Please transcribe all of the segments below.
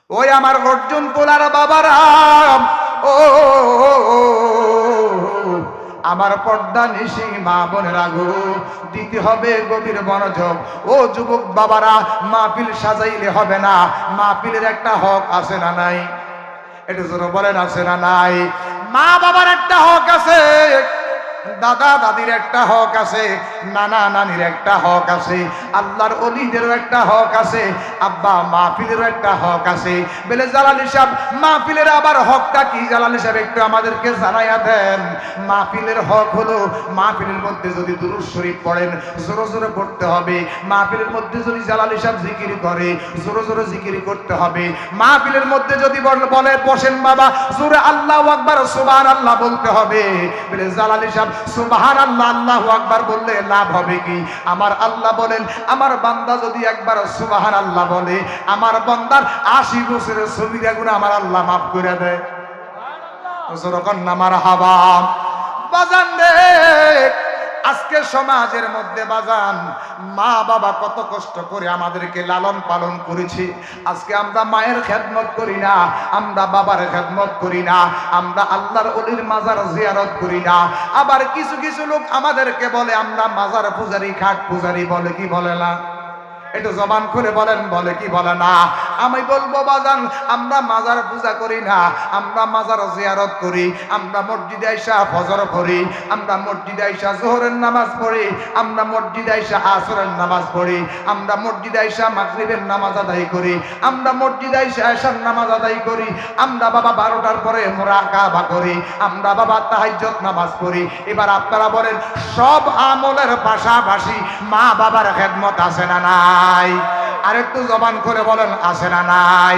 ওই আমার অর্জুন তোলার বাবারা, ও আমার পর্দা নিশি মা বোনেরা গো, দিতে হবে গভীর মনোযোগ। ও যুবক বাবারা, মাহফিল সাজাইলে হবে না, মাহফিলের একটা হক আছে না নাই? একটু জোরে বলেন, আছে না নাই? মা বাবার একটা হক আছে, দাদা দাদির একটা হক আছে, নানা নানির একটা হক আছে, আল্লাহর ওলিদেরও একটা হক আছে, আব্বা মাহফিলেরও একটা হক আছে। বলে জালালি সাহেব, মাহফিলের আবার হকটা কি জালালি সাহেব, একটু আমাদেরকে জানাইয়া দেন। মাহফিলের হক হলো, মাহফিলের মধ্যে যদি দুরূদ শরীফ পড়েন জোরে জোরে পড়তে হবে। মাহফিলের মধ্যে যদি জালালি সাহেব জিকির করে জোরে জোরে জিকির করতে হবে। মাহফিলের মধ্যে যদি বলে বসেন বাবা, জোরে আল্লাহু আকবার সুবহানাল্লাহ বলতে হবে। বলে জালালি সাহেব সুবহানাল্লাহ আল্লাহু আকবার বললে লাভ হবে কি? আমার আল্লাহ বলেন, আমার বান্দা যদি একবার সুবহানাল্লাহ বলে, আমার বান্দার 80 বছরের সগীরা গুনাহ আমার আল্লাহ মাফ করে দেয়। যখন নামার হাবা বাজান রে, আজকে সমাজের মধ্যে বাজান, মা বাবা কত কষ্ট করে আমাদেরকে লালন পালন করেছে। আজকে আমরা মায়ের খেদমত করি না, আমরা বাবার খেদমত করি না, আমরা আল্লাহর ওলির মাজার জিয়ারত করি না। আবার কিছু কিছু লোক আমাদেরকে বলে আমরা মাজার পূজারি, খাট পূজারি, বলে কি বলে না? একটু জবান করে বলেন, বলে কি বলে না? আমি বলবো বাজান, আমরা মাজার পূজা করি না, আমরা মাজার জিয়ারত করি। আমরা মসজিদে আইসা ফজর পড়ি, আমরা মসজিদে আইসা যোহরের নামাজ পড়ি, আমরা মসজিদে আইসা আসরের নামাজ পড়ি, আমরা মসজিদে আইসা মাগরিবের নামাজ আদায় করি, আমরা মসজিদে আইসা এশার নামাজ আদায় করি, আমরা বাবা 12টার পরে মুরাকাবা করি, আমরা বাবা তাহাজ্জুদ নামাজ পড়ি। এবার আপনারা বলেন, সব আমলের পাশাপাশি মা বাবার খেদমত আছে না নাই? আর একটু জবান করে বলেন, আছে না নাই?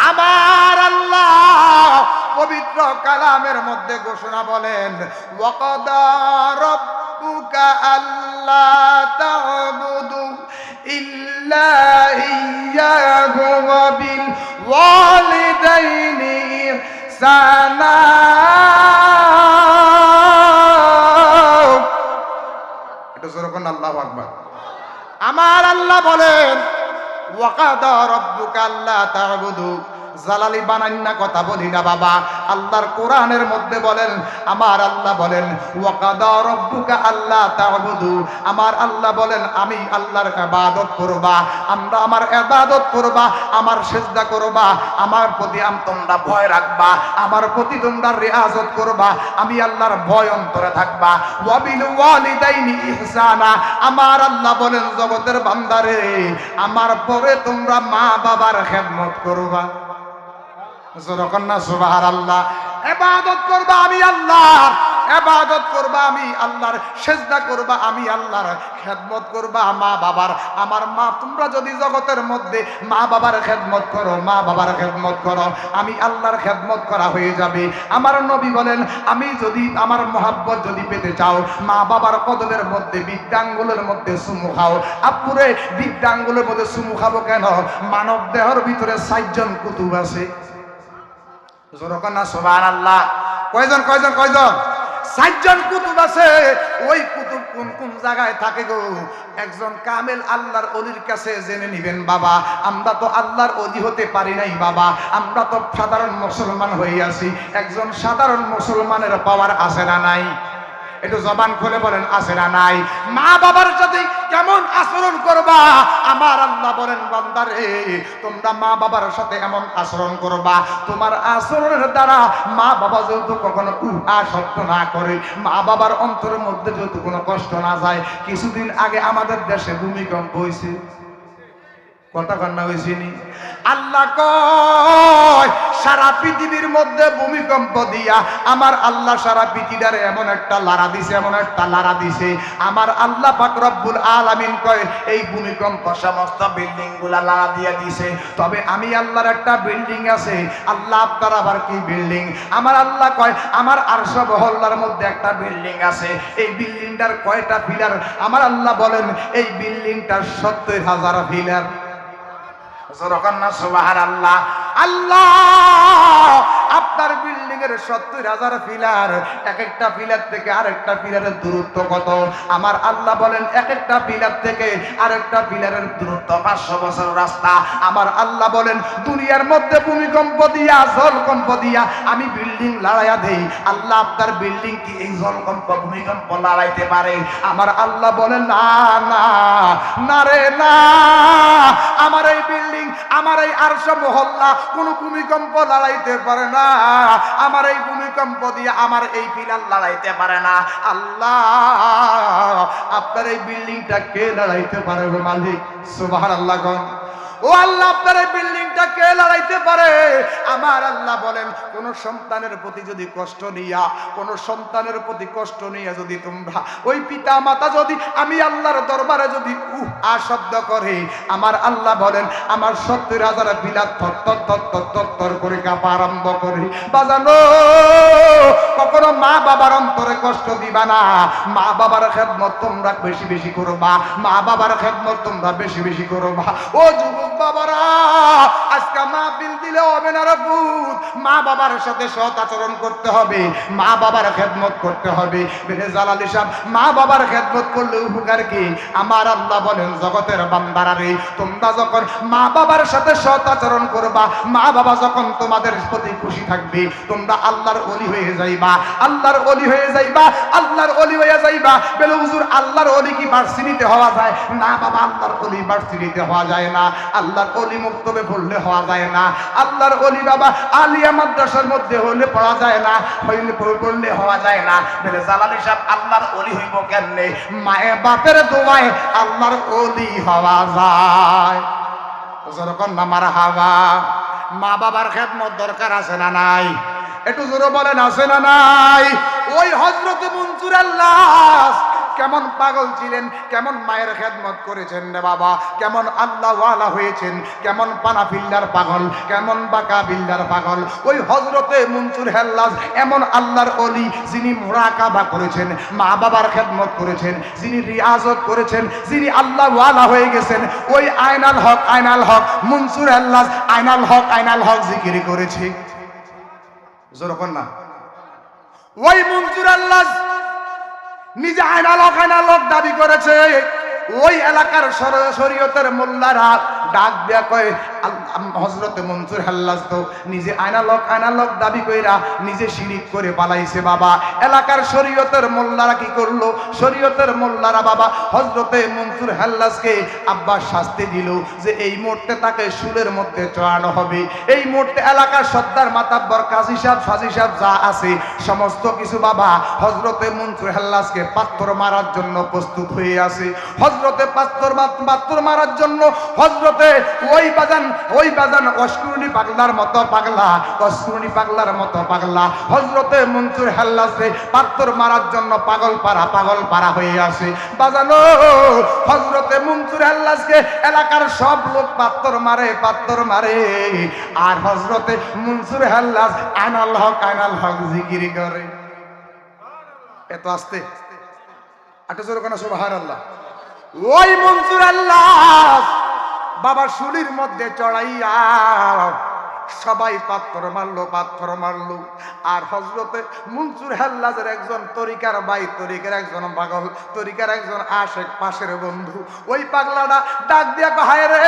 আমার আল্লাহ পবিত্র কালামের মধ্যে ঘোষণা বলেন, ওয়াকাদা রাব্বুকা আল্লা তা'বুদু ইল্লা ইয়্যাহু ওয়া বিল ওয়ালিদাইনি ইহসানা। এটা জোরে কোন আল্লাহু আকবার। আমার আল্লাহ বলেন, ওয়াকাদা রাব্বুকা আল্লা তা'বুদু, জালালি বানান্না কথা বলি না বাবা, আল্লাহর কোরআনের মধ্যে বলেন, আমার আল্লাহ বলেন, ওয়াকাদা রাব্বুকা আল্লা তা'বুদু, আমার আল্লাহ বলেন আমি আল্লাহর ইবাদত করবা, আমরা আমার ইবাদত করবা, আমার সিজদা করবা, আমার প্রতি তোমরা ভয় রাখবা, আমার প্রতি তোমরা রিয়াজত করবা, আমি আল্লাহর ভয় অন্তরে থাকবা। ওয়া বিল ওয়ালিদাইনি ইহসানা, আমার আল্লাহ বলেন জগতের বান্দারে, আমার পরে তোমরা মা বাবার খেদমত করবা। সুবহানাল্লাহ। ইবাদত করবা আমি আল্লাহর, ইবাদত করবা আমি আল্লাহর, সিজদা করবা আমি আল্লাহর, খেদমত করবা মা বাবার। আমার মা, তোমরা যদি জগতের মধ্যে মা বাবার খেদমত করো, মা বাবার খেদমত করো, আমি আল্লাহর খেদমত করা হয়ে যাবে। আমার নবী বলেন, আমি যদি আমার মহাব্বত যদি পেতে চাও, মা বাবার কদমের মধ্যে বৃদ্ধাঙ্গুলের মধ্যে চুমু খাও। আপুরে, বৃদ্ধাঙ্গুলের মধ্যে চুমু খাবো কেন? মানব দেহের ভিতরে 60 জন কুতুব আছে। সুবহানাল্লাহ। কয়জন কয়জন কয়জন? 60 জন কুতুব আছে। ওই কুতুব কোন কোন জায়গায় থাকে গো? একজন কামেল আল্লাহর ওলির কাছে জেনে নিবেন বাবা। আমরা তো আল্লাহর ওলি হতে পারি নাই বাবা, আমরা তো সাধারণ মুসলমান হয়ে আছি। একজন সাধারণ মুসলমানের পাওয়ার আছে না নাই? একটু জবান খুলে বলেন, আছে না নাই? মা বাবার সাথে কেমন আচরণ করবা? আমার আল্লাহ বলেন, বান্দারে তোমরা মা বাবার সাথে এমন আচরণ করবা, তোমার আচরণের দ্বারা মা বাবা যেহেতু কখনো শব্দ না করে, মা বাবার অন্তরের মধ্যে যেহেতু কোনো কষ্ট না যায়। কিছুদিন আগে আমাদের দেশে ভূমিকম্প হয়েছে, কথা কান্না হয়েছে নি? আল্লাহ কয়, সারা পৃথিবীর মধ্যে ভূমিকম্প দিয়া আমার আল্লাহ সারা পৃথিবীটারে এমন একটা লাড়া দিছে, এমন একটা লাড়া দিছে। আমার আল্লাহ পাক রব্বুল আলামিন কয়, এই ভূমিকম্প সমস্ত বিল্ডিং গুলা লাড়া দিয়া দিছে, তবে আমি আল্লাহর একটা বিল্ডিং আছে। আল্লাহ আপনার আবার কি বিল্ডিং? আমার আল্লাহ কয়, আমার আরশ মহল্লার মধ্যে একটা বিল্ডিং আছে। এই বিল্ডিংটার কয়টা পিলার? আমার আল্লাহ বলেন, এই বিল্ডিংটার 70,000 পিলার। সুবহানাল্লাহ। আল্লাহ আপনার বিল্ডিং এর ৭০,০০০ পিলার, এক একটা পিলার থেকে আরেকটা পিলারের দূরত্ব কত? আমার আল্লাহ বলেন এক একটা পিলার থেকে আরেকটা পিলারের দূরত্ব ৫০০ বছর রাস্তা। আমার আল্লাহ বলেন দুনিয়ার মধ্যে ভূমিকম্প দিয়া জলকম্প দিয়া আমি বিল্ডিং লড়াইয়া দেই, আল্লাহ আপনার বিল্ডিং কি এই জলকম্প ভূমিকম্প লড়াইতে পারে? আমার আল্লাহ বলেন না না না রে না, আমার এই বিল্ডিং, আমার এই আরশ মহল্লা কোনো ভূমিকম্প লড়াইতে পারে না, আমার এই ভূমিকম্প দিয়ে আমার এই পিলার লড়াইতে পারে না। আল্লাহ আপনার এই বিল্ডিংটা কে লড়াইতে পারে গো মালিক? সুবহানাল্লাহ। ও আল্লাহ আপনার এই বিল্ডিংটা কে লড়াইতে পারে? আমার আল্লাহ বলেন কোন সন্তানের প্রতি যদি কষ্ট নিয়া, কোন সন্তানের প্রতি কষ্ট নিয়ে যদি তোমরা ওই পিতা মাতা যদি আমি আল্লাহর দরবারে যদি শব্দ করে, আমার আল্লাহ বলেন আমার ৭০,০০০ পিলার থর করে কাঁপা আরম্ভ করে। বাজানো কখনো মা বাবার অন্তরে কষ্ট দিবা না। মা বাবার খেদমত তোমরা বেশি বেশি করবা, মা বাবার খেদমত তোমরা বেশি বেশি করবা। ও যুবক বাবারা, আজকে মা বিল দিলে হবে না রে পুত, মা বাবার সাথে সৎ আচরণ করতে হবে, মা বাবার খেদমত করতে হবে। বেরে জালালি সাহেব, মা বাবার খেদমত করলে উপকার কি? আমার আল্লাহ বলেন জগতের বান্দারা রে, তোমরা যখন মা বাবার সাথে সৎ আচরণ করবা, মা বাবা যখন তোমাদের প্রতি খুশি থাকবে, তোমরা আল্লাহর ওলি হয়ে যাইবা, আল্লাহর ওলি হয়ে যাইবা, আল্লাহর ওলি হয়ে যাইবা। বলে হুজুর আল্লাহর ওলি কি ভার্সিটিতে হওয়া যায়? না বাবা, আল্লাহর ওলি ভার্সিটিতে হওয়া যায় না, আল্লাহর ওলি মুক্তবে পড়লে হওয়া যায় না, আল্লাহর ওলি বাবা আলিয়া মাদ্রাসার মধ্যে হলে পড়া যায় না, হইলে পড়লে হওয়া যায় না। বলে জালালি সাহেব আল্লাহর ওলি হইব কেমনে? মায়ে বাপের দোয়ায় আল্লাহর ওলি হওয়া যায়। যখন না মারহাবা। মা বাবার খেদমত দরকার আছে না নাই? একটু জোরে বলেন আছে না নাই? ওই হযরত মনসুর আল্লাহ কেমন পাগল ছিলেন, কেমন মায়ের খেদমত করেছেন রে বাবা, কেমন আল্লাহ ওয়ালা হয়েছেন, কেমন পানা বিল্লার পাগল, কেমন বাঁকা বিল্লার পাগল। ওই হযরতে মনসুর আল্লাহ এমন আল্লাহর ওলি যিনি মুরাকাবা করেছেন, মা বাবার খেদমত করেছেন, যিনি রিয়াজত করেছেন, যিনি আল্লাহ ওয়ালা হয়ে গেছেন। ওই আয়নাল হক, আয়নাল হক মনসুর আল্লাহ আয়নাল হক, আয়নাল হক জিকির করেছে। জোরকন না। ওই মনসুর আল্লাহ নিজে আয়নালক দাবি করেছে। ওই এলাকার শরীয়তের মোল্লারা ডাক দিয়া কয় হযরতে মনসুর আল্লাহ তো নিজে আয়নালক দাবি কইরা নিজে শিরিক করে পালাইছে বাবা। এলাকার শরীয়তের মোল্লারা কি করলো? শরীয়তের মোল্লারা বাবা হযরতে মনসুর আল্লাহকে আব্বা শাস্তি দিল যে এই মুহূর্তে তাকে শুলের মধ্যে চড়ানো হবে। এই মুহূর্তে এলাকার সর্দার মাতাব্বর কাজী সাহেব ফাজি সাহেব যা আছে সমস্ত কিছু বাবা হযরতে মনসুর আল্লাহকে পাথর মারার জন্য প্রস্তুত হয়ে আছে। হযরতে পাথর মারার জন্য হযরতে ওই বাজান অস্কুরনি পাগলার মতো পাগলা, অস্কুরনি পাগলার মতো পাগলা হযরতে মনসুর আল্লাহকে পাথর মারার জন্য পাগল পারা হয়ে আসে। বাজানো হযরতে মনসুর আল্লাহকে এলাকার সব লোক পাথর মারে আর হযরতে মনসুর আল্লাহ আয়নাল হক জিকির করে। এত আস্তে আটা জোরে কোন সুবহানাল্লাহ। ওই মনসুর আল্লাহ বাবা শুলির মধ্যে চড়াইয়া সবাই পাথর মারলো আর হযরতে মনসুর আল্লাহর একজন তরিকার ভাই, তরিকার একজন পাগল, তরিকার একজন আশেক পাশের বন্ধু, ওই পাগলাটা ডাক দিয়া কয় রে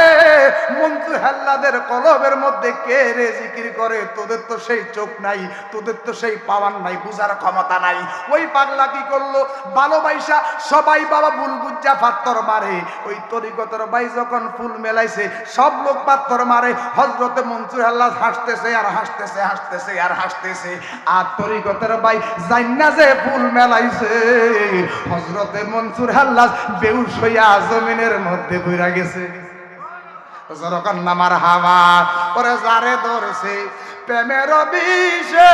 মনসুর আল্লাহর কলবের মধ্যে কে রে জিকির করে? তোদের তো সেই চোখ নাই, তোদের তো সেই পাওয়ার নাই, বুঝার ক্ষমতা নাই। ওই পাগলা কি করলো? ভালোবাসা সবাই বাবা ভুল বুঝা পাথর মারে। ওই তরিকতের ভাই যখন ফুল মেলাইছে সব লোক পাথর মারে। হযরতে মনসুর আল্লাহ হাসতেছে আর তরিকতের ভাই জান্না যে ফুল মেলাইছে হযরতে মনসুর আল্লাহ বেহুশ হইয়া জমিনের মধ্যে পড়ে গেছে। যখন নামার হাওয়া ওরে যারে ধরছে প্রেমের বিষে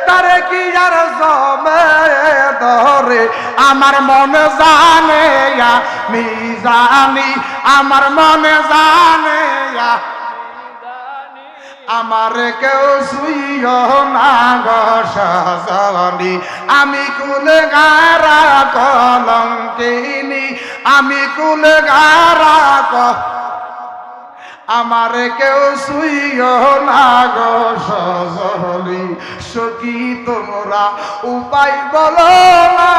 তারে কি আর জমে ধরে। আমার মনে জানে আমি জানি, আমার মনে জানে আমার কেউ শুইও না গো সজনী। আমি কুলগারা কলঙ্কিনী, আমি কুলগারা আমারে কেউ শুইও না গো সজলি সখী তোমরা উপায় বলো না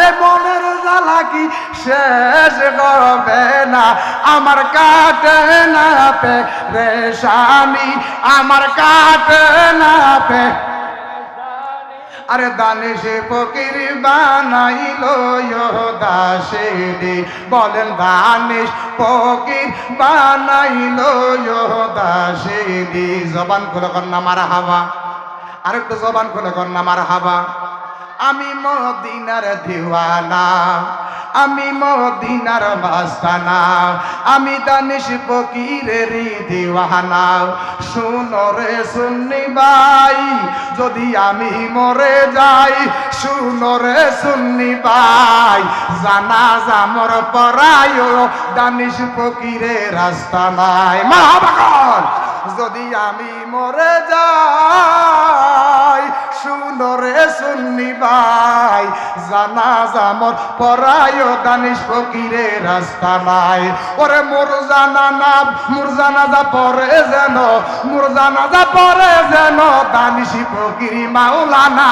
এ মনের জ্বালা কি শেষ হবে না আমার কাটে না পেরেশানি আমার কাটে না আরে দানিশ ফকির বানাইলো দাসেরে বলেন দানিশ ফকির বানাইলো দাসেরে জবান খুলে কন্যা মারা হাবা আরেকটু জবান খুলে কন্যা মারা হাবা আমি মদিনার দিওয়ানা আমি মদিনার মাস্তানা আমি দানিশ ফকিরের দিওয়ানা শুনো রে সুন্নি ভাই যদি আমি মরে যাই শুনো রে সুন্নি ভাই জানাজা মোর পরায় দানিশ ফকিরের রাস্তা নাই মাহবাকর যদি আমি মরে যাই শুনো রে সুন্নি ভাই জানাজা মোর পরায় দানিশ ফকিরের রাস্তা নাই ওরে মোর জানাজা পরে যেন মোর জানাজা পরে যেন দানিশ ফকির মাওলানা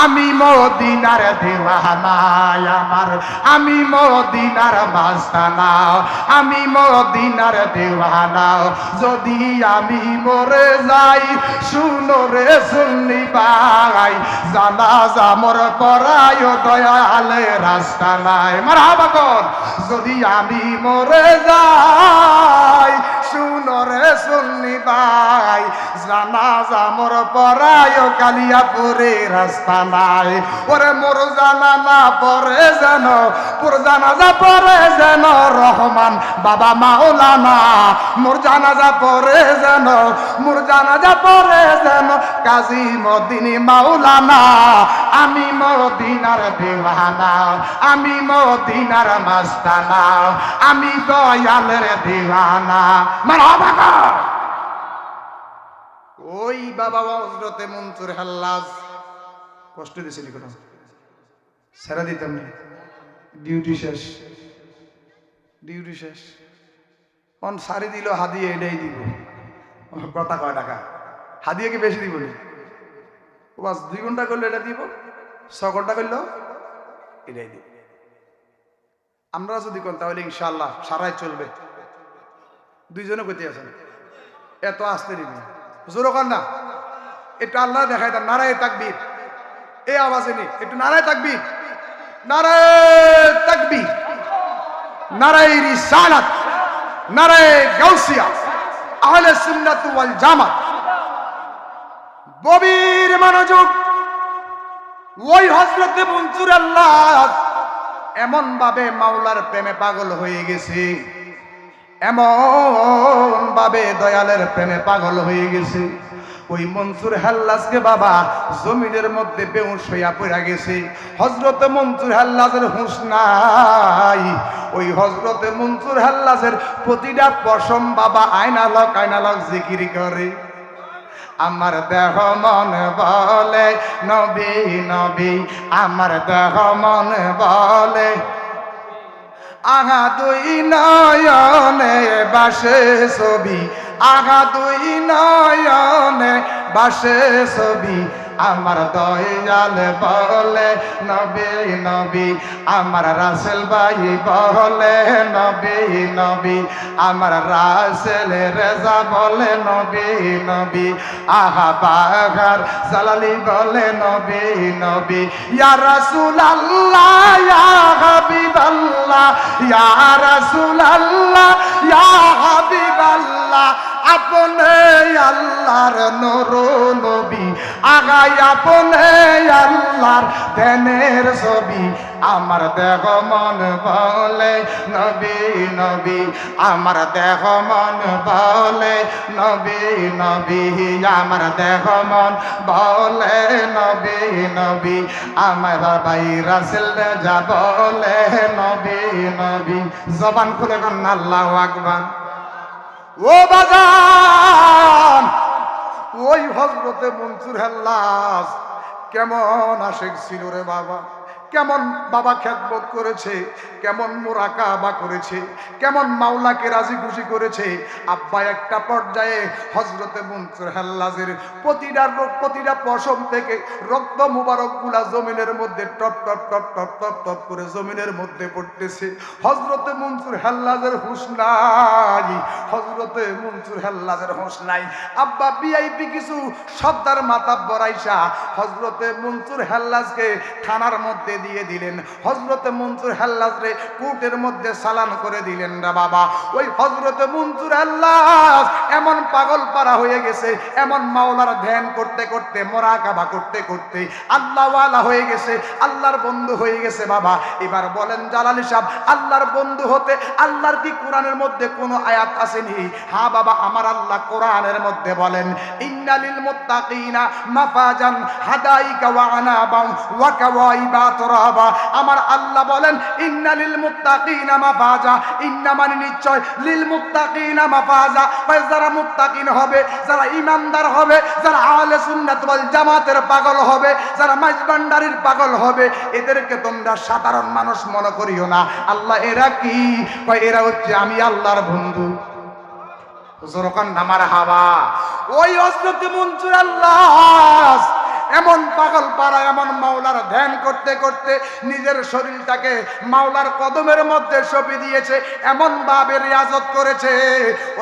আমি মদিনার দিওয়ানা আমার আমি মদিনার মাস্তানা আমি মদিনার দিওয়ানা যদি আমি মরে যাই শুনো রে সুন্নি ভাই জানাজা মোর পরায় দয়ালে রাস্তা নাই মারহাবা কর যদি আমি মরে যাই শুনো রে সুন্নি ভাই জানাজা মোর পরায় কালিয়াপুরে রাস্তা নাই ওরে মোর জানাজা পরে যেন পুর জানাজা পরে যেন রহমান বাবা মাওলানা মোর জানাজা পরে যেন মোর জানাজা পরে যেন কাজী মদিনী মাওলানা আমি মদিনার দিওয়ানা আমি মদিনার মাস্তানা আমি দয়ালের দিওয়ানা মারহাবা ওই বাবা হযরতে মনসুর হাল্লাজ কষ্ট দিয়েছিল কোনো ছেড়ে দিতাম না ডিউটি শেষ অন সারি দিল হাদিয়ে এটাই দিব কথা কয় টাকা হাদিয়ে কি বেশি দিব না বাস 2 ঘন্টা করলে এটা দিব 6 ঘন্টা করলেও এটাই দিব আমরা যদি কোন তাহলে ইনশাআল্লাহ সারাই চলবে দুইজনে কইতে আছেন এত আসতে দিবি জোর কর না একটু আল্লাহ দেখায় দেন নারায়ে তাকবীর এই আওয়াজে নি একটু নারায়ে তাকবীর নারায়ে রিসালাত নারায়ে গাউসিয়া আহলে সুন্নাত ওয়াল জামাত গভীর মনোযোগ ওই হযরতে মনসুর আল্লাহ এমন ভাবে মাওলার প্রেমে পাগল হয়ে গেছে এমন ভাবে দয়ালের প্রেমে পাগল হয়ে গেছে ওই মনসুর হাল্লাজকে বাবা জমিনের মধ্যে বেহুশ হইয়া পড়া গেছে হযরত মনসুর হাল্লাজের হুঁশ নাই ওই হযরতে মনসুর হাল্লাজের প্রতিটা পশম বাবা আয়নালক জিকির করে আমার দেহ মন বলে নবী নবী আমার দেহ মন বলে আগা দুই নয়নে বাসে ছবি আগা দুই নয়নে বাসে ছবি আমার দয়াল বলে নবী নবী আমার রাসেল ভাই বলে নবী নবী আমার রাসেল রেজা বলে নবী নবী আহা বাগার জালালি বলে নবী নবী ইয়া রাসূলুল্লাহ ইয়া হাবিবাল্লাহ ইয়া রাসূলুল্লাহ ইয়া হাবিবাল্লাহ আপনে আল্লাহর নূর নবী আগাই আপনে আল্লাহর দেনের ছবি আমার দেহ মন বলে নবী নবী আমার দেহ মন বলে নবী নবী আমার দেহ মন বলে নবী নবী আমার ভাই রাসূল যা বলে নবী নবী জবান খুলে কোন আল্লাহু আকবার ও বাজান ওই হযরতে মনসুর হাল্লাজ কেমন আশিক ছিল রে বাবা কেমন বাবা খেদমত করেছে, কেমন মুরাকাবা করেছে, কেমন মাওলাকে রাজি খুশি করেছে। আব্বা একটা পর্যায়ে হযরতে মনসুর হাল্লাজের প্রতিটা পশম থেকে রক্ত মুবারক গুলা জমিনের মধ্যে top top top top top top করে জমিনের মধ্যে পড়তেছে। হযরতে মনসুর হাল্লাজের হুঁশ নাই, হযরতে মনসুর হাল্লাজের হুঁশ নাই। আব্বা ভিআইপি কিছু সর্দার মাতাব্বর আইসা হযরতে মনসুর হাল্লাজকে থানার মধ্যে দিয়ে দিলেন। হযরতে মনসুর হাল্লাজরে কোর্টের মধ্যে চালান করে দিলেন না বাবা। ওই হযরতে মনসুর হাল্লাজ এমন পাগল পারা হয়ে গেছে, এমন মাওলার ধ্যান করতে করতে মুরাকাবা করতে করতে আল্লাহওয়ালা হয়ে গেছে, আল্লাহর বন্ধু হয়ে গেছে বাবা। এবার বলেন জালালী সাহেব, আল্লাহর বন্ধু হতে আল্লাহর কি কোরআনের মধ্যে কোনো আয়াত আসেনি? হ্যাঁ বাবা, আমার আল্লাহ কোরআনের মধ্যে বলেন ইন্নালিল মুত্তাকিনা মাফাজান হাদাইকা ওয়া আনাবা ওয়া কাওয়াইবা তুরাবা। আমার আল্লাহ বলেন ইন্নালিল মুত্তাকিনা মাফাজা, ইন্না মানে নিশ্চয়, লিল মুত্তাকিনা মাফাজা, যারা মুত্তাকিন হবে, যারা ঈমানদার হবে, যারা আহলে সুন্নাত ওয়াল জামাতের পাগল হবে, যারা মাইজবান্ডারির পাগল হবে, এদেরকে তোমরা সাধারণ মানুষ মনে করিও না। আল্লাহ এরা কি কয়? এরা হচ্ছে আমি আল্লাহর বন্ধু। জোরকান নামার হাওয়া। ওই হযরত মনসুর আল্লাহ এমন পাগল পারা, এমন মাওলার ধ্যান করতে করতে নিজের শরীরটাকে মাওলার কদমের মধ্যে সঁপে দিয়েছে, এমন ভাবে রিয়াজত করেছে।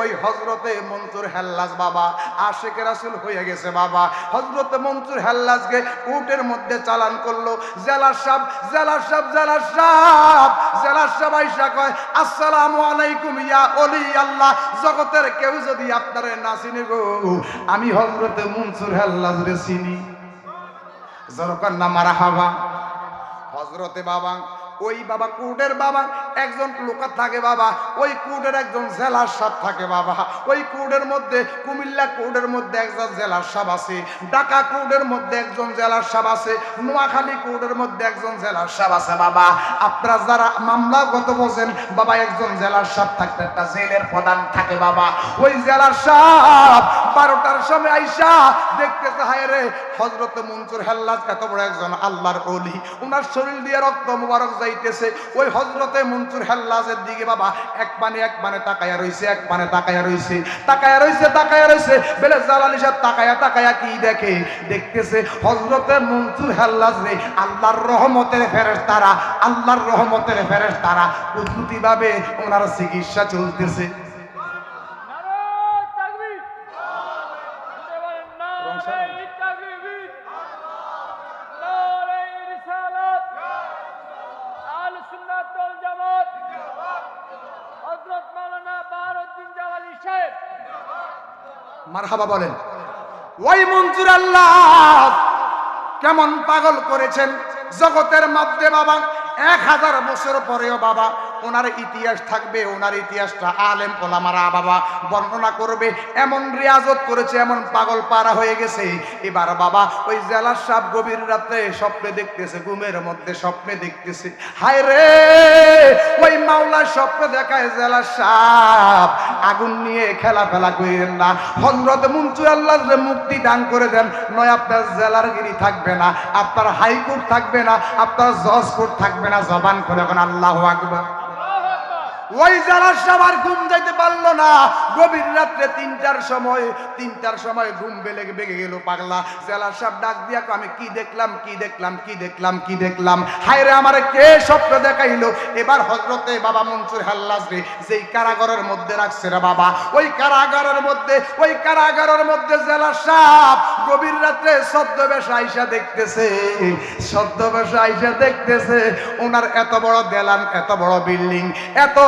ওই হযরতে মনসুর হাল্লাজ বাবা আশিক রাসূল হয়ে গেছে বাবা। হযরতে মনসুর হাল্লাজকে কোর্টের মধ্যে চালান করলো। জেলার সাহেব জেলার সাহেব জেলার সাহেব জেলার সাহেব আইসা কয় আসসালামু আলাইকুম ইয়া ওলি আল্লাহ, জগতের কেউ যদি আপনারে না চিনে গো, আমি হযরতে মনসুর হাল্লাজ রে চিনি। জরকার না মারহাবা। হযরতে বাবা, ওই বাবা কোর্টের বাবা একজন লোক থাকে বাবা, ওই কোর্টের একজন জেলার সাহেব থাকে বাবা। ওই কোর্টের মধ্যে কুমিল্লা কোর্টের মধ্যে একজন জেলার সাহেব আছে, ঢাকা কোর্টের মধ্যে একজন জেলার সাহেব আছে, নোয়াখালী কোর্টের মধ্যে একজন জেলার সাহেব আছে বাবা। আপনারা যারা মামলা গত বোঝেন বাবা, একজন জেলার সাহেব থাকতে একটা জেলের প্রধান থাকে বাবা। ওই জেলার সাহেব 12টার সময় আইসা দেখতেছে হায় রে হযরতে মনসুর হাল্লাজ এত বড় একজন আল্লাহর ওলি, ওনার শরীর দিয়ে রক্ত মুবারক যাইতেছে। ওই হযরতে মনসুর হাল্লাজের দিকে বাবা এক পানে তাকায়া রইছে, এক পানে তাকায়া রইছে, তাকায়া রইছে, তাকায়া রইছে। বলে জালালী সাহেব তাকায়া তাকায়া কি দেখে? দেখতেছে হযরতে মনসুর হাল্লাজ রে আল্লাহর রহমতের ফেরেশতারা, আল্লাহর রহমতের ফেরেশতারা কুদরতি ভাবে ওনার চিকিৎসা চলতেছে। মারহাবা বলেন। ওই মনসুর আল্লাহ কেমন পাগল করেছেন জগতের মধ্যে বাবা। 1000 বছর পরেও বাবা ওনার ইতিহাস থাকবে, ওনার ইতিহাসটা আলেম ওলামারা বাবা বর্ণনা করবে। এমন রিয়াজত করেছে, এমন পাগল পারা হয়ে গেছে। এবার বাবা ওই জেলার সাহেব গভীর রাতে স্বপ্নে দেখতেছে, ঘুমের মধ্যে স্বপ্নে দেখতেছে, হায় রে ওই মাওলা স্বপ্ন দেখায় জেলার সাহেব আগুন নিয়ে খেলা ফেলা করেন না, হযরত মনসুর আল্লাহ মুক্তি দান করে দেন, নয় আপনার জেলার গিরি থাকবে না, আপনার হাইকোর্ট থাকবে না, আপনার জজ কোর্ট থাকবে না। জবান করে এখন আল্লাহু আকবার। ওই জেলার সবার ঘুম যাইতে পারলো না। গভীর রাত্রে 3টার সময় ঘুম বেগে গেল পাগলা। জেলার সাহেব ডাক দিয়া আমি কি দেখলাম কি দেখলাম কি দেখলাম কি দেখলাম, হায় রে আমারে কে স্বপ্ন দেখাইলো? এবার হযরতে বাবা মনসুর হাল্লাজ রে যেই কারাগারের মধ্যে রাখছে রে বাবা, ওই কারাগারের মধ্যে জেলার সাহেব গভীর রাত্রে ছদ্মবেশ আইসা দেখতেছে ওনার এত বড় দেলান, এত বড় বিল্ডিং, এত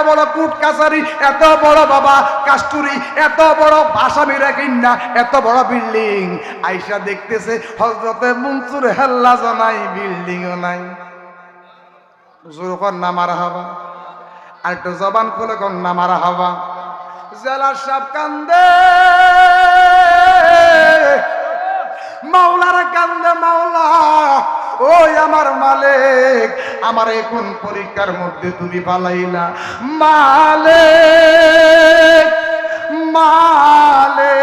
বড় কোর্ট কাছারি, এত বড় বাবা কাস্তুরি, এত বড় আসামিরা কিন্না, এত বড় বিল্ডিং আইসা দেখতেছে। হযরতে মনসুর হাল্লাজ নাই, বিল্ডিংও নাই। জোর কর না মারহাবা। আর একটু জবান খুলে কর না মারহাবা। জেলার সাহেব কান্দে, মাওলারা কান্দে, মাওলা ওই আমার মালিক, আমার এখন পরীক্ষার মধ্যে তুমি পালাইলা। মালিক মালিক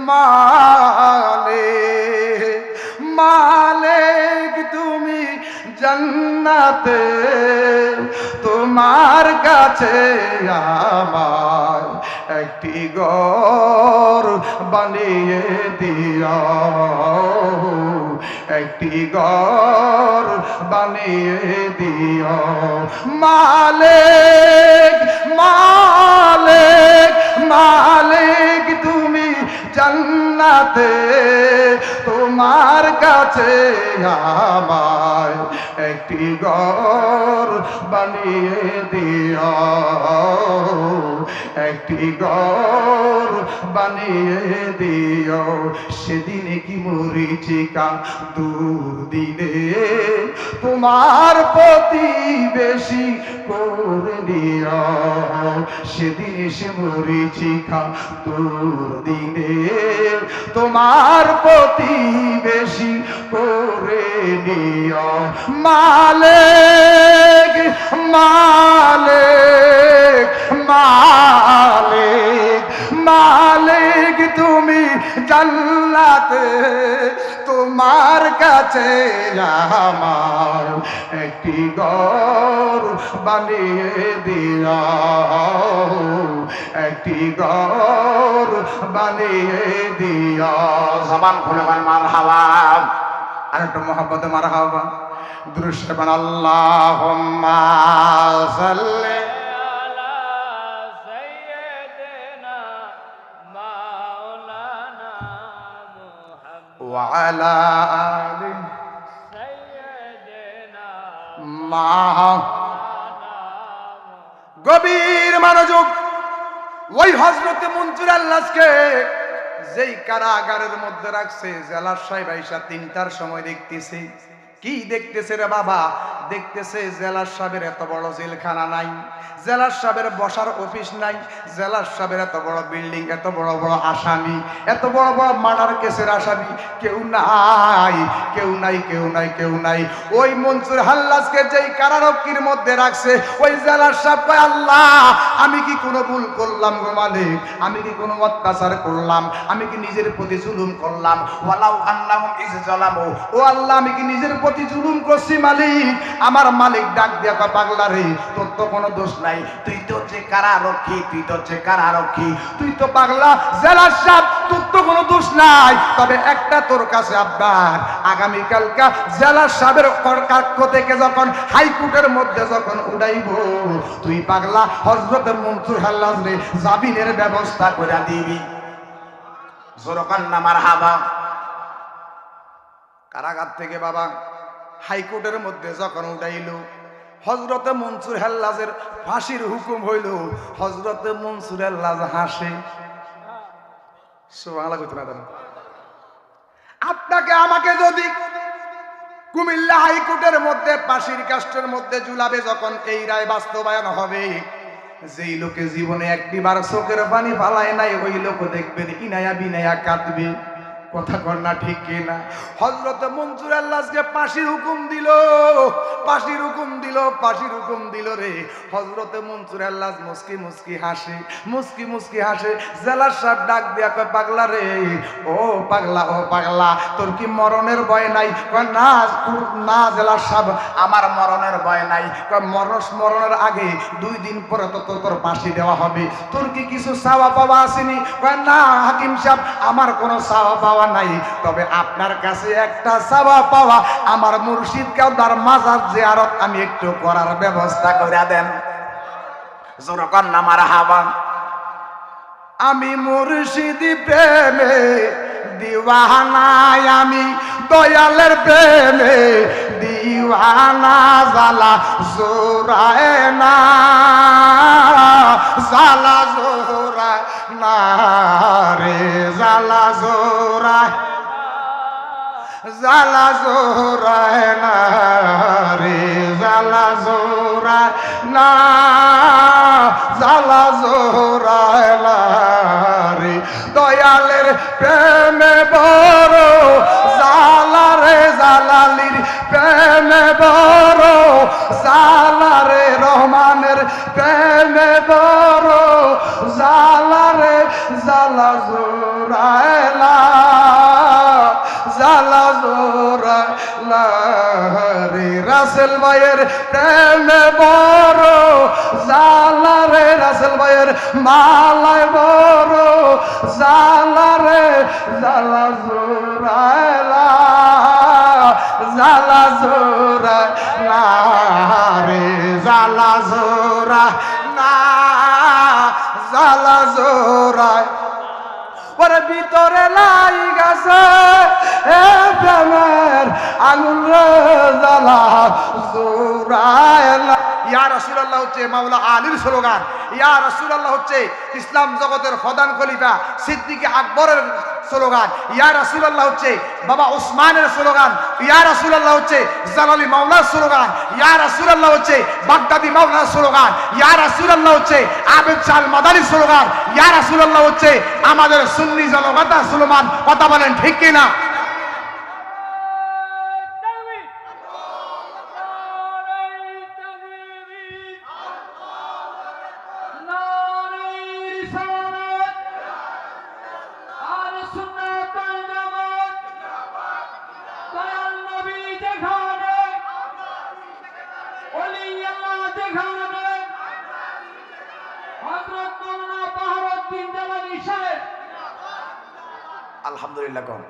মালিক মালিক জান্নাতে তোমার কাছে আমার একটি ঘর বানিয়ে দিও, একটি ঘর বানিয়ে দিও। মালিক মালিক মালিক তুমি জান্নাতে তোমার কাছে আমার একটি ঘর বানিয়ে দিও, একটি ঘর বানিয়ে দিও। সেদিনে কি মরিচিকা দুর্দিনে তোমার প্রতিবেশী করে নিও, সেদিন সে মরিচিকা দুর্দিনে তোমার প্রতিবেশী করে নিও। মালিক মালিক মালিক মালিক তুমি জান্নাতে তোমার কাছে আমার একটি ঘর বানিয়ে দিও, একটি ঘর বানিয়ে দিও। জবান খুলে বলেন মারহাবা, আর একটু মোহাব্বতে মারহাবা। দুরূদ পড়েন আল্লাহুম্মা সাল্লি ওয়া আলা আলি গভীর মনোযোগ। ওই হযরত মনসুর আল্লাহকে যেই কারাগারের মধ্যে রাখছে, জেলার সাহেব আইসা ৩টার সময় দেখতেছে। কি দেখতেছে রে বাবা? দেখতেছে জেলার সাহেবের এত বড় জেলখানা নাই, জেলার সাহেবের বসার অফিস নাই, জেলার সাহেবের এত বড় বিল্ডিং, এত বড় বড় আসামি, এত বড় বড় মার্ডার কেসের আসামি কেউ নাই, কেউ নাই, কেউ নাই, কেউ নাই। ওই মনসুর হাল্লাজকে যেই কারারক্ষীর মধ্যে রাখছে, ওই জেলার সাহেব কয়, আল্লাহ আমি কি কোনো ভুল করলাম গো মালিক? আমি কি কোনো অত্যাচার করলাম? আমি কি নিজের প্রতি জুলুম করলাম? ওয়ালাউ আন্নাহুম ইজ জালামু, ও আল্লাহ আমি কি নিজের প্রতি জুলুম করছি মালিক? আমার মালিক ডাক দিয়া কয়, পাগলা রে, তোর তো কোনো দোষ নাই, তুই তো হচ্ছে কারারক্ষী, তুই তো হচ্ছে কারারক্ষী, তুই তো পাগলা জেলার সাহেব, তোর তো কোনো দোষ নাই। তবে একটা তোর কাছে আবদার, আগামীকালকা জেলার সাহেবের কক্ষ থেকে যখন হাইকোর্টের মধ্যে যখন উঠাইব, তুই পাগলা হযরত মনসুর হাল্লাজ রে জামিনের ব্যবস্থা করে দিবি। জোরকান না মারহাবা। কারাগার থেকে বাবা হাইকোর্টের মধ্যে যখন উঠাইল, হযরত মনসুর হাল্লাজের ফাঁসির হুকুম হইল। হযরত মনসুর হাল্লাজ হাসে। সুবহানাল্লাহ কইতে না জানেন? আপনাকে আমাকে যদি কুমিল্লা হাইকোর্টের মধ্যে ফাঁসির কাষ্ঠের মধ্যে ঝুলাবে, যখন এই রায় বাস্তবায়ন হবে, যেই লোকে জীবনে একটিবার চোখের পানি ফালায় নাই, ওই লোক দেখবেন ইনায়া বিনায়া কাঁদবে। কথা কর না ঠিক কিনা? হযরত মনসুর আল্লাহকে ফাঁসির হুকুম দিল, ফাঁসির হুকুম দিল, ফাঁসির হুকুম দিল রে। হযরত মনসুর আল্লাহ মুস্কি মুস্কি হাসে, মুস্কি মুস্কি হাসে। জেলার সাহেব ডাক দিয়া কয়, পাগলা রে, ও পাগলা, ও পাগলা, তোর কি মরণের ভয় নাই? কয় না না জেলার সাহেব, আমার মরণের ভয় নাই। কয় মরণের আগে 2 দিন পরে তো তোর ফাঁসি দেওয়া হবে, তোর কি কিছু চাওয়া পাওয়া আসেনি? কয় না হাকিম সাহেব, আমার কোনো চাওয়া পাওয়া নাই, তবে আপনার কাছে একটা চাওয়া পাওয়া, আমার মুর্শিদ কাউদার মাজার জিয়ারত আমি একটু করার ব্যবস্থা করে দেন। জোরকান না মারহাবা। আমি মুর্শিদ প্রেমে দিওয়ানা, আমি দয়ালের প্রেমে দিওয়ানা, জালা জোরায় না, জালা জোরায় না রে, জালা জোরায়, জালা জোরায় না রে, জালা জোরায় না, জালা জোরায় না রে। দয়ালের প্রেমে বড় জালা রে, জালালির প্রেমে বড় জালা রে, রহমানের প্রেমে বড় জালা রে, জালা জোরায় না, জালা জোরায় না রে। রাসেল ভাইয়ের প্রেমে বড় জালা রে, রাসেল ভাইয়ের মালায় বড় জালা রে, জালা জোরাইলা জালা জোরা না রে, জালা জোরা না, জালা জোরায় ওর ভিতরে লাই গেছে এ প্রেমের আগুন রে, জালা জোরায় না। ইয়া রাসূলুল্লাহ হচ্ছে মাওলা আলীর স্লোগান, ইয়া রাসূলুল্লাহ হচ্ছে ইসলাম জগতের প্রধান খলিফা সিদ্দিক আকবরের স্লোগান, ইয়া রাসূলুল্লাহ হচ্ছে বাবা ওসমানের স্লোগান, ইয়া রাসূলুল্লাহ হচ্ছে জালালি মাওলার স্লোগান, ইয়া রাসূলুল্লাহ হচ্ছে বাগদাদি মাওলার স্লোগান, ইয়া রাসূলুল্লাহ হচ্ছে আবেদ শাহ মাদানির স্লোগান, ইয়া রাসূলুল্লাহ হচ্ছে আমাদের সুন্নি জনগণের স্লোগান। কথা বলেন ঠিক কিনা? আলহামদুলিল্লাহ। কম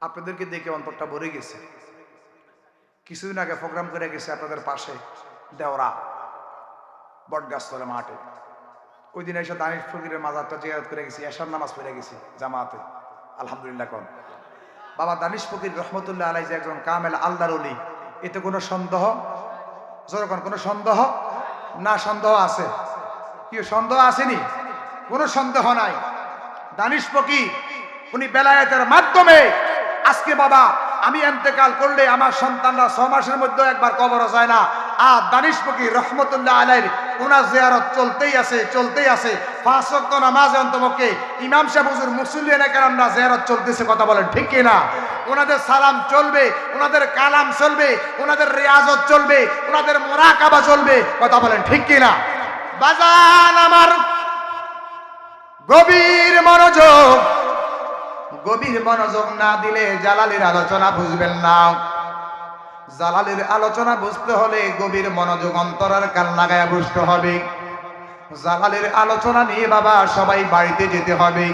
আপনাদেরকে দেখে অন্তরটা ভরে গেছে। কিছুদিন আগে প্রোগ্রাম করে গেছে আপনাদের পাশে দেওরা বটগাছতলা মাঠে। ওই দিন এসে দানিশ ফকিরের মাজারটা জিয়ারত করে গেছি, এশার নামাজ পড়ে গেছি জামাতে। আলহামদুলিল্লাহ। কম বাবা দানিশ ফকির রহমতুল্লাহ আলাই যে একজন কামেল আল্লাহর ওলি, এতে কোনো সন্দেহ যখন কোনো সন্দেহ না? সন্দেহ আছে কি? সন্দেহ আসেনি? কোনো সন্দেহ নাই। দানিশ ফকির উনি বেলায়েতের মাধ্যমে আজকে বাবা আমি ইন্তেকাল করলে আমার সন্তানরা 6 মাসের মধ্যে একবার কবরে যায় না, আর দানিশ ফকির রহমতুল্লাহ আলাইহির ওনার জিয়ারত চলতেই আছে, চলতেই আছে। 5 ওয়াক্ত নামাজে অন্তপক্ষে ইমাম সাহেব হুজুর মুসল্লিয়ানে কেরামরা জিয়ারত চলতেছে। কথা বলেন ঠিক কিনা? ওনাদের সালাম চলবে, ওনাদের কালাম চলবে, ওনাদের রিয়াজত চলবে, ওনাদের মুরাকাবা চলবে। কথা বলেন ঠিক কিনা? বাজান আমার গভীর মনোযোগ, গভীর মনোযোগ না দিলে জালালির আলোচনা বুঝবেন না। জালালির আলোচনা বুঝতে হলে গভীর মনোযোগ অন্তরের কান লাগায়া বুঝতে হবে। জালালির আলোচনা নিয়ে বাবা সবাই বাড়িতে যেতে হবে।